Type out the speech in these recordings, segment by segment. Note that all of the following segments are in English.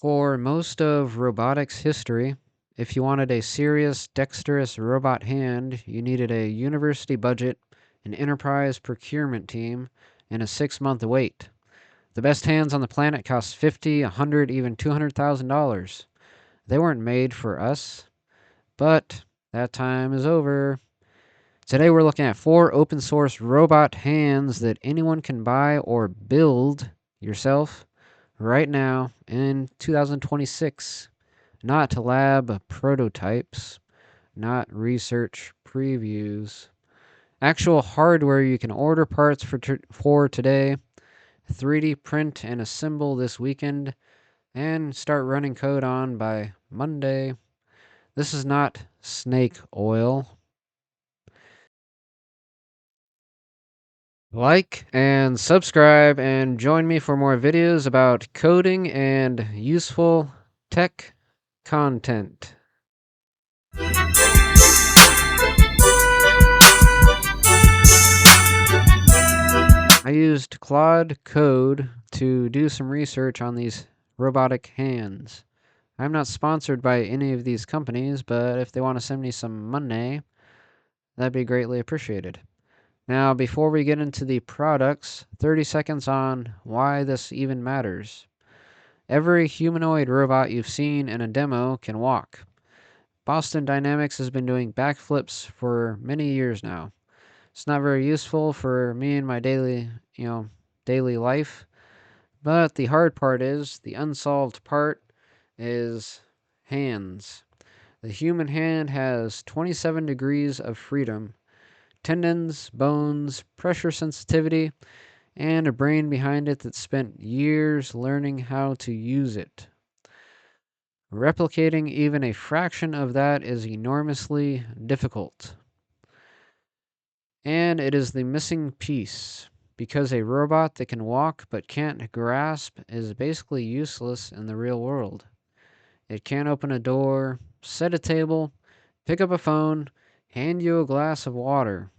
For most of robotics history, if you wanted a serious, dexterous robot hand, you needed a university budget, an enterprise procurement team, and a 6-month wait. The best hands on the planet cost 50, 100, even $200,000. They weren't made for us, but that time is over. Today we're looking at 4 open source robot hands that anyone can buy or build yourself right now in 2026. Not lab prototypes, not research previews. Actual hardware you can order parts for today, 3D print and assemble this weekend, and start running code on by Monday. This is not snake oil. Like and subscribe and join me for more videos about coding and useful tech content. I used Claude Code to do some research on these robotic hands. I'm not sponsored by any of these companies, but if they want to send me some money, that'd be greatly appreciated. Now, before we get into the products, 30 seconds on why this even matters. Every humanoid robot you've seen in a demo can walk. Boston Dynamics has been doing backflips for many years now. It's not very useful for me in my daily life, but the hard part is, the unsolved part is hands. The human hand has 27 degrees of freedom, tendons, bones, pressure sensitivity, and a brain behind it that spent years learning how to use it. Replicating even a fraction of that is enormously difficult. And it is the missing piece, because a robot that can walk but can't grasp is basically useless in the real world. It can't open a door, set a table, pick up a phone, hand you a glass of water.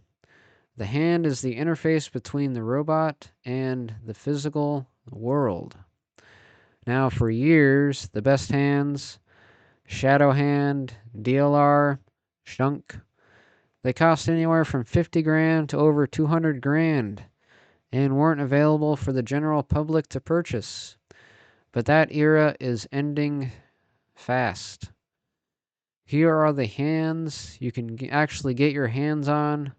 The hand is the interface between the robot and the physical world. Now, for years, the best hands, Shadow Hand, DLR, Shunk, they cost anywhere from 50 grand to over 200 grand and weren't available for the general public to purchase. But that era is ending fast. Here are the hands you can actually get your hands on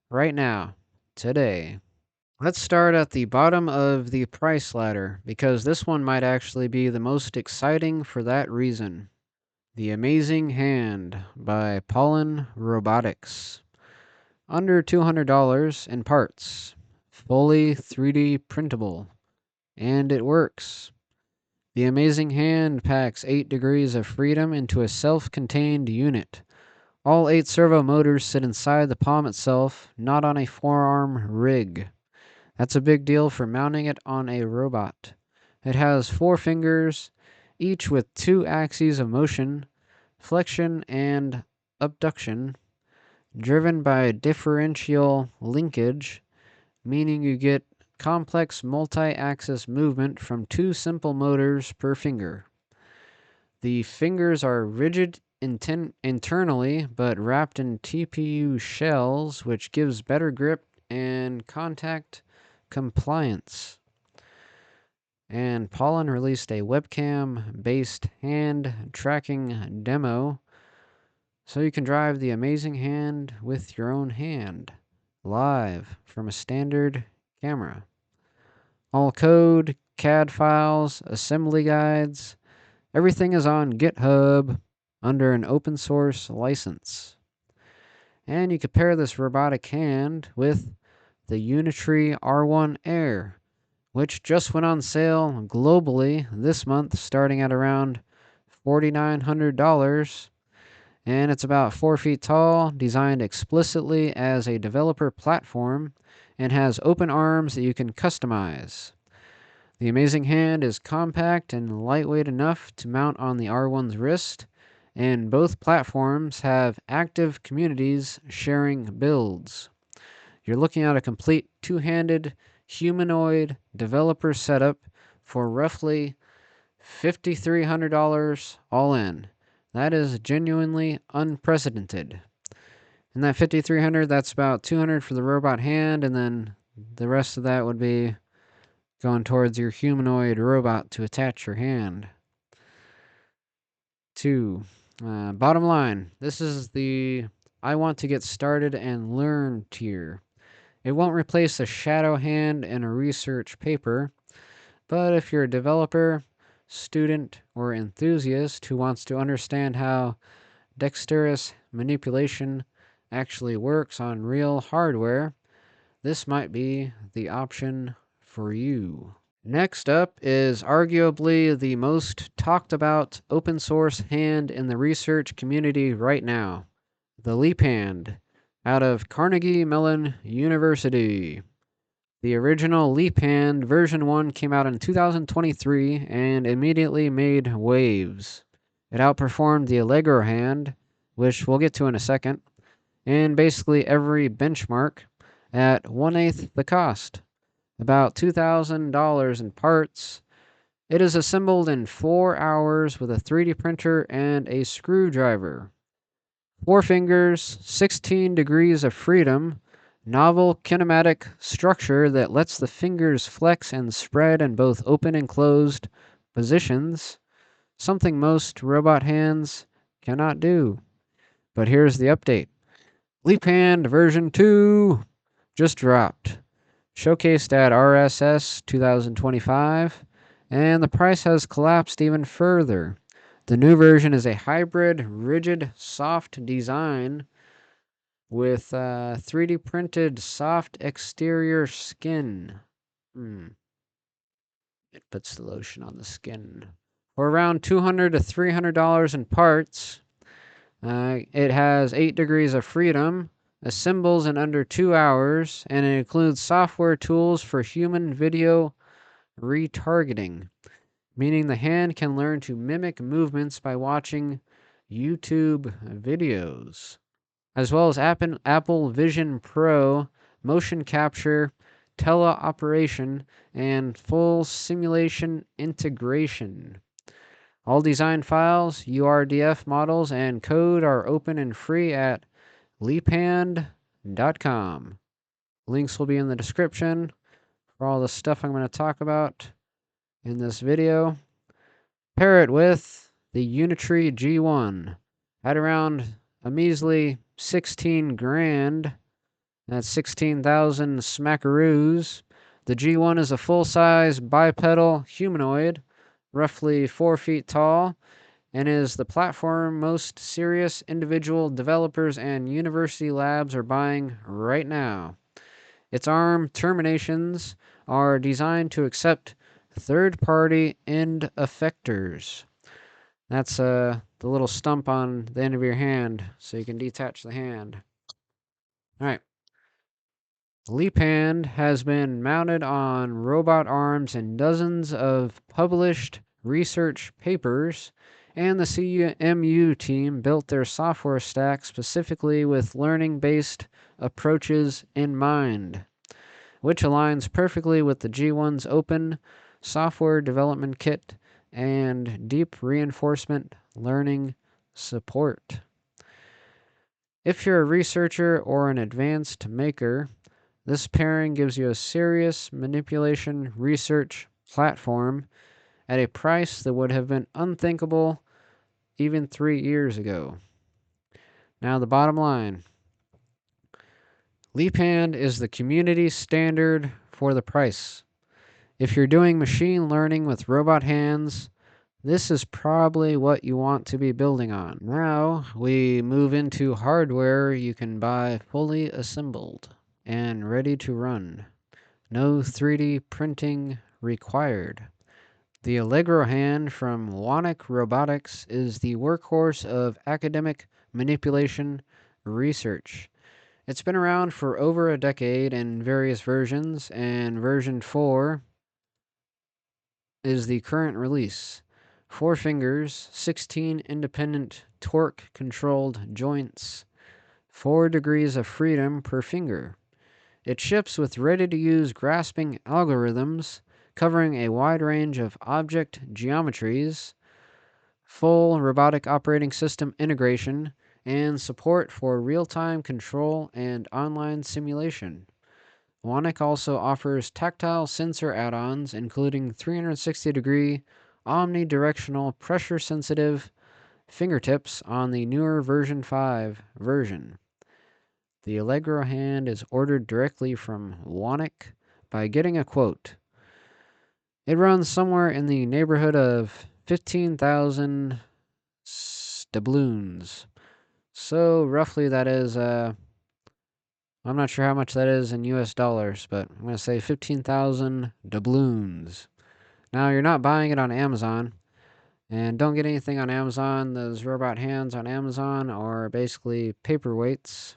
right now, today. Let's start at the bottom of the price ladder, because this one might actually be the most exciting for that reason. The Amazing Hand by Pollen Robotics. Under $200 in parts. Fully 3D printable. And it works. The Amazing Hand packs 8 degrees of freedom into a self-contained unit. All 8 servo motors sit inside the palm itself, not on a forearm rig. That's a big deal for mounting it on a robot. It has 4 fingers, each with 2 axes of motion, flexion and abduction, driven by differential linkage, meaning you get complex multi-axis movement from 2 simple motors per finger. The fingers are rigid internally, but wrapped in TPU shells, which gives better grip and contact compliance. And Pollen released a webcam-based hand tracking demo, so you can drive the Amazing Hand with your own hand, live from a standard camera. All code, CAD files, assembly guides, everything is on GitHub under an open source license. And you can pair this robotic hand with the Unitree R1 Air, which just went on sale globally this month, starting at around $4,900. And it's about 4 feet tall, designed explicitly as a developer platform, and has open arms that you can customize. The Amazing Hand is compact and lightweight enough to mount on the R1's wrist, and both platforms have active communities sharing builds. You're looking at a complete two-handed humanoid developer setup for roughly $5,300 all in. That is genuinely unprecedented. And that 5,300, that's about 200 for the robot hand, and then the rest of that would be going towards your humanoid robot to attach your hand to. Bottom line, this is the I want to get started and learn tier. It won't replace a shadow hand in a research paper, but if you're a developer, student, or enthusiast who wants to understand how dexterous manipulation actually works on real hardware, this might be the option for you. Next up is arguably the most talked about open source hand in the research community right now, the Leap Hand, out of Carnegie Mellon University. The original Leap Hand version 1 came out in 2023 and immediately made waves. It outperformed the Allegro Hand, which we'll get to in a second, in basically every benchmark at 1/8 the cost, about $2,000 in parts. It is assembled in 4 hours with a 3D printer and a screwdriver. 4 fingers, 16 degrees of freedom, novel kinematic structure that lets the fingers flex and spread in both open and closed positions, something most robot hands cannot do. But here's the update. Leap Hand version 2 just dropped, showcased at RSS 2025, and the price has collapsed even further. The new version is a hybrid, rigid, soft design with 3D printed soft exterior skin. It puts the lotion on the skin. For around $200 to $300 in parts, it has 8 degrees of freedom, assembles in under 2 hours, and it includes software tools for human video retargeting, meaning the hand can learn to mimic movements by watching YouTube videos, as well as Apple Vision Pro, motion capture, teleoperation, and full simulation integration. All design files, URDF models, and code are open and free at leaphand.com. Links will be in the description for all the stuff I'm going to talk about in this video. Pair it with the Unitree G1 at around a measly 16 grand. That's 16,000 smackaroos. The G1 is a full-size bipedal humanoid, roughly 4 feet tall, and is the platform most serious individual developers and university labs are buying right now. Its arm terminations are designed to accept third-party end effectors. That's the little stump on the end of your hand, so you can detach the hand. All right. Leap Hand has been mounted on robot arms in dozens of published research papers, and the CMU team built their software stack specifically with learning-based approaches in mind, which aligns perfectly with the G1's open software development kit and deep reinforcement learning support. If you're a researcher or an advanced maker, this pairing gives you a serious manipulation research platform at a price that would have been unthinkable even 3 years ago. Now, the bottom line. Leap Hand is the community standard for the price. If you're doing machine learning with robot hands, this is probably what you want to be building on. Now, we move into hardware you can buy fully assembled and ready to run. No 3D printing required. The Allegro Hand from Wonik Robotics is the workhorse of academic manipulation research. It's been around for over a decade in various versions, and version 4 is the current release. 4 fingers, 16 independent torque-controlled joints, 4 degrees of freedom per finger. It ships with ready-to-use grasping algorithms, covering a wide range of object geometries, full robotic operating system integration, and support for real-time control and online simulation. Wonik also offers tactile sensor add-ons, including 360-degree omnidirectional pressure-sensitive fingertips on the newer version 5 version. The Allegro Hand is ordered directly from Wonik by getting a quote. It runs somewhere in the neighborhood of 15,000 doubloons. So roughly that is, I'm not sure how much that is in US dollars, but I'm going to say 15,000 doubloons. Now, you're not buying it on Amazon, and don't get anything on Amazon. Those robot hands on Amazon are basically paperweights.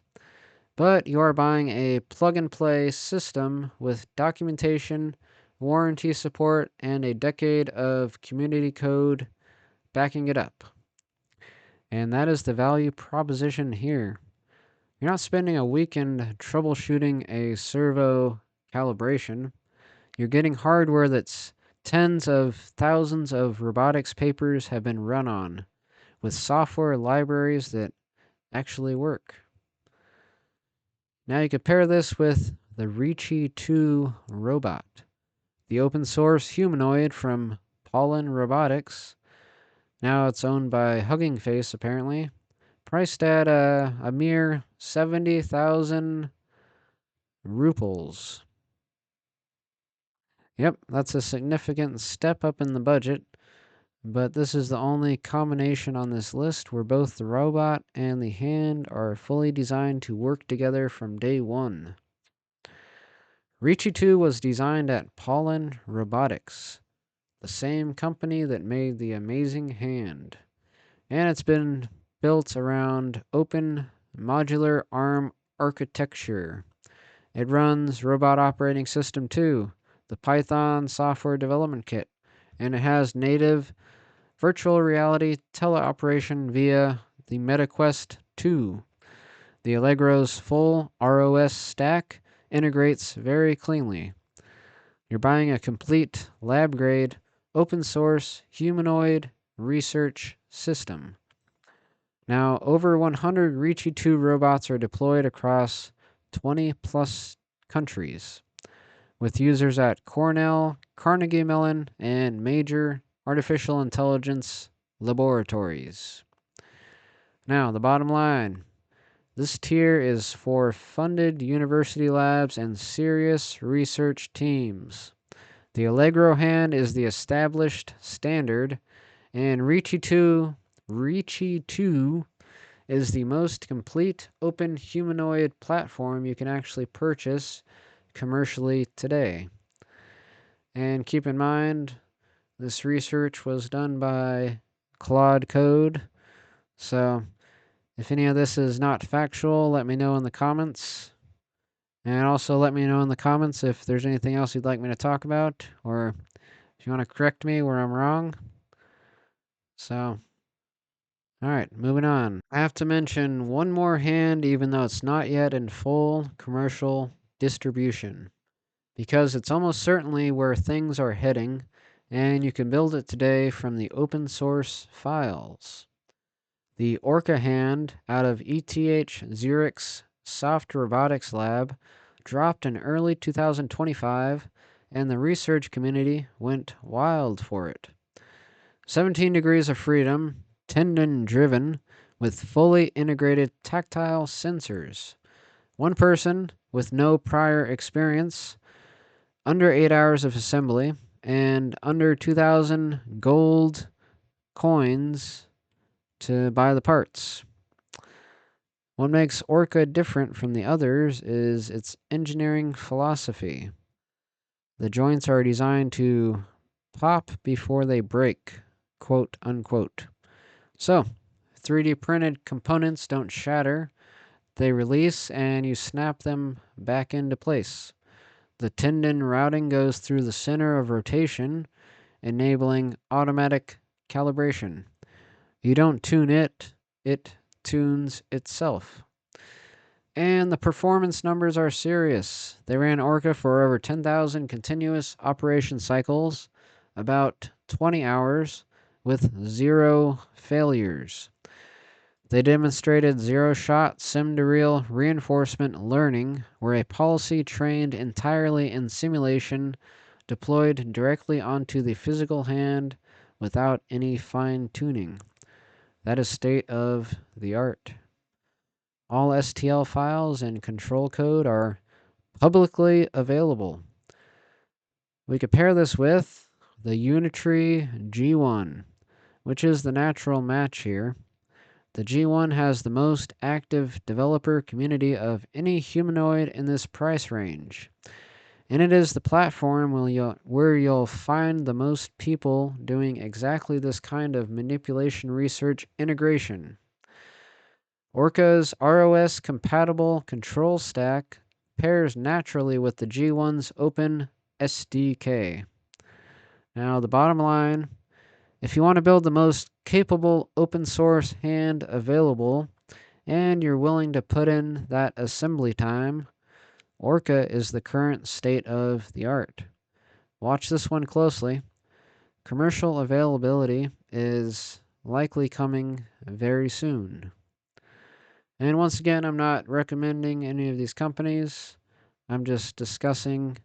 But you are buying a plug-and-play system with documentation, warranty support, and a decade of community code backing it up. And that is the value proposition here. You're not spending a weekend troubleshooting a servo calibration. You're getting hardware that's tens of thousands of robotics papers have been run on, with software libraries that actually work. Now you compare this with the Ricci 2 robot, the open source humanoid from Pollen Robotics. Now it's owned by Hugging Face, apparently. Priced at a mere 70,000 ruples. Yep, that's a significant step up in the budget, but this is the only combination on this list where both the robot and the hand are fully designed to work together from day one. Ricci 2 was designed at Pollen Robotics, the same company that made the amazing hand, and it's been built around open modular ARM architecture. It runs Robot Operating System 2, the Python software development kit, and it has native virtual reality teleoperation via the MetaQuest 2. The Allegro's full ROS stack integrates very cleanly. You're buying a complete lab-grade, open-source, humanoid research system. Now, over 100 Ricci 2 robots are deployed across 20-plus countries, with users at Cornell, Carnegie Mellon, and major artificial intelligence laboratories. Now, the bottom line. This tier is for funded university labs and serious research teams. The Allegro Hand is the established standard, and Ricci 2 is the most complete open humanoid platform you can actually purchase commercially today. And keep in mind, this research was done by Claude Code, so if any of this is not factual, let me know in the comments. And also let me know in the comments if there's anything else you'd like me to talk about, or if you want to correct me where I'm wrong. So, alright, moving on. I have to mention one more hand, even though it's not yet in full commercial distribution, because it's almost certainly where things are heading, and you can build it today from the open source files. The ORCA Hand out of ETH Zurich's Soft Robotics Lab dropped in early 2025, and the research community went wild for it. 17 degrees of freedom, tendon-driven, with fully integrated tactile sensors. One person with no prior experience, under 8 hours of assembly, and under 2,000 gold coins to buy the parts. What makes ORCA different from the others is its engineering philosophy. The joints are designed to pop before they break, quote unquote. So, 3D printed components don't shatter, they release and you snap them back into place. The tendon routing goes through the center of rotation, enabling automatic calibration. You don't tune it, it tunes itself. And the performance numbers are serious. They ran ORCA for over 10,000 continuous operation cycles, about 20 hours, with 0 failures. They demonstrated zero-shot sim-to-real reinforcement learning, where a policy trained entirely in simulation deployed directly onto the physical hand without any fine-tuning. That is state of the art. All STL files and control code are publicly available. We compare this with the Unitree G1, which is the natural match here. The G1 has the most active developer community of any humanoid in this price range, and it is the platform where you'll find the most people doing exactly this kind of manipulation research integration. ORCA's ROS compatible control stack pairs naturally with the G1's open SDK. Now, the bottom line, if you want to build the most capable open source hand available and you're willing to put in that assembly time, ORCA is the current state of the art. Watch this one closely. Commercial availability is likely coming very soon. And once again, I'm not recommending any of these companies. I'm just discussing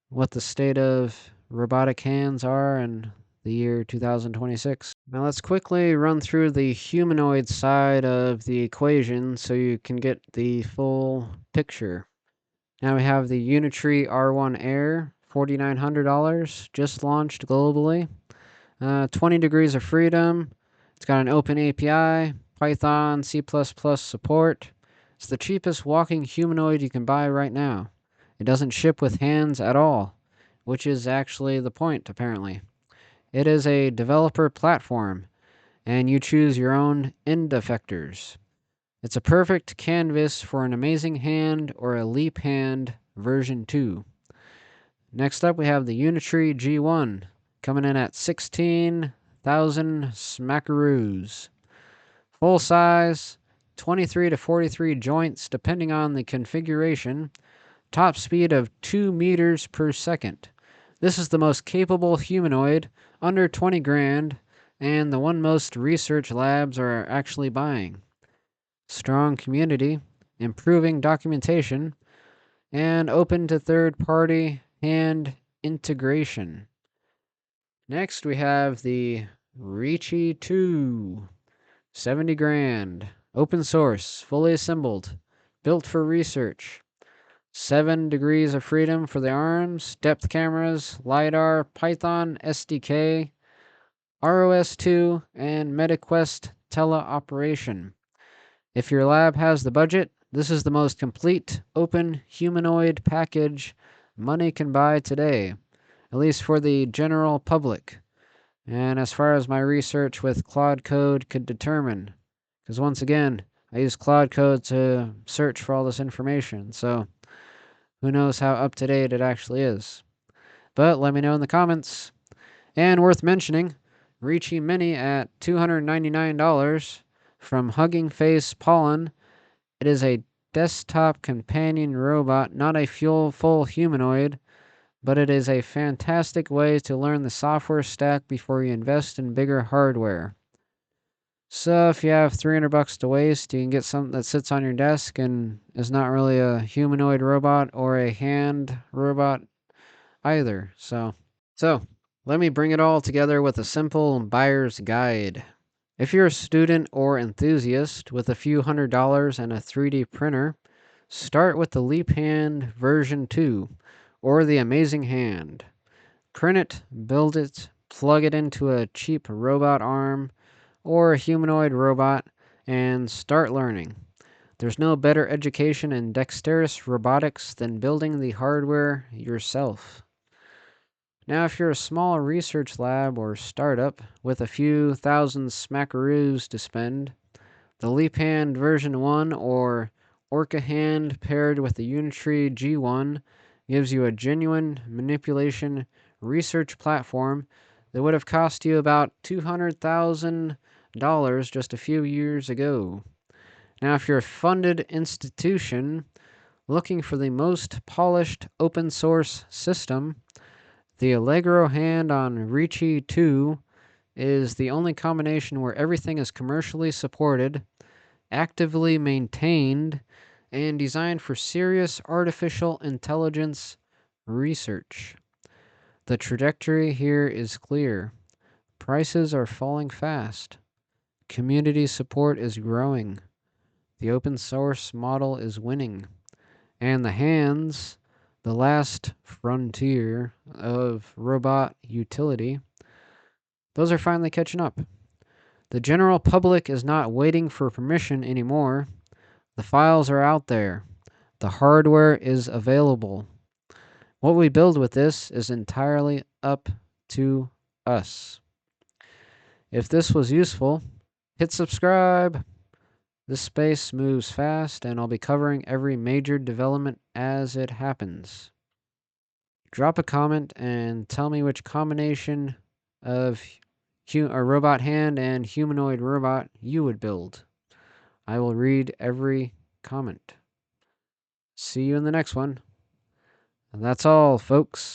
what the state of robotic hands are in the year 2026. Now let's quickly run through the humanoid side of the equation so you can get the full picture. Now we have the Unitree R1 Air, $4,900, just launched globally. 20 degrees of freedom. It's got an open API, Python, C++ support. It's the cheapest walking humanoid you can buy right now. It doesn't ship with hands at all, which is actually the point, apparently. It is a developer platform, and you choose your own end effectors. It's a perfect canvas for an amazing hand or a leap hand version 2. Next up, we have the Unitree G1, coming in at 16,000 smackaroos. Full size, 23 to 43 joints depending on the configuration. Top speed of 2 meters per second. This is the most capable humanoid, under 20 grand, and the one most research labs are actually buying. Strong community, improving documentation, and open to third-party hand integration. Next, we have the Reachy 2, 70 grand, open source, fully assembled, built for research. 7 degrees of freedom for the arms, depth cameras, LiDAR, Python, SDK, ROS2, and MetaQuest teleoperation. If your lab has the budget, this is the most complete open humanoid package money can buy today, at least for the general public. And as far as my research with Claude Code could determine, because once again, I use Claude Code to search for all this information, so who knows how up to date it actually is. But let me know in the comments. And worth mentioning, Reachy Mini at $299 from Hugging Face Pollen. It is a desktop companion robot, not a full humanoid, but it is a fantastic way to learn the software stack before you invest in bigger hardware. So if you have $300 to waste, you can get something that sits on your desk and is not really a humanoid robot or a hand robot either. So let me bring it all together with a simple buyer's guide. If you're a student or enthusiast with a few $100s and a 3D printer, start with the Leap Hand version 2 or the Amazing Hand. Print it, build it, plug it into a cheap robot arm or a humanoid robot, and start learning. There's no better education in dexterous robotics than building the hardware yourself. Now, if you're a small research lab or startup with a few thousand smackaroos to spend, the Leap Hand version 1 or ORCA Hand paired with the Unitree G1 gives you a genuine manipulation research platform that would have cost you about $200,000 just a few years ago. Now, if you're a funded institution looking for the most polished open source system, the Allegro Hand on Ricci 2 is the only combination where everything is commercially supported, actively maintained, and designed for serious artificial intelligence research. The trajectory here is clear. Prices are falling fast. Community support is growing. The open source model is winning. And the hands, the last frontier of robot utility, those are finally catching up. The general public is not waiting for permission anymore. The files are out there. The hardware is available. What we build with this is entirely up to us. If this was useful, hit subscribe. This space moves fast, and I'll be covering every major development as it happens. Drop a comment and tell me which combination of a robot hand and humanoid robot you would build. I will read every comment. See you in the next one. And that's all, folks.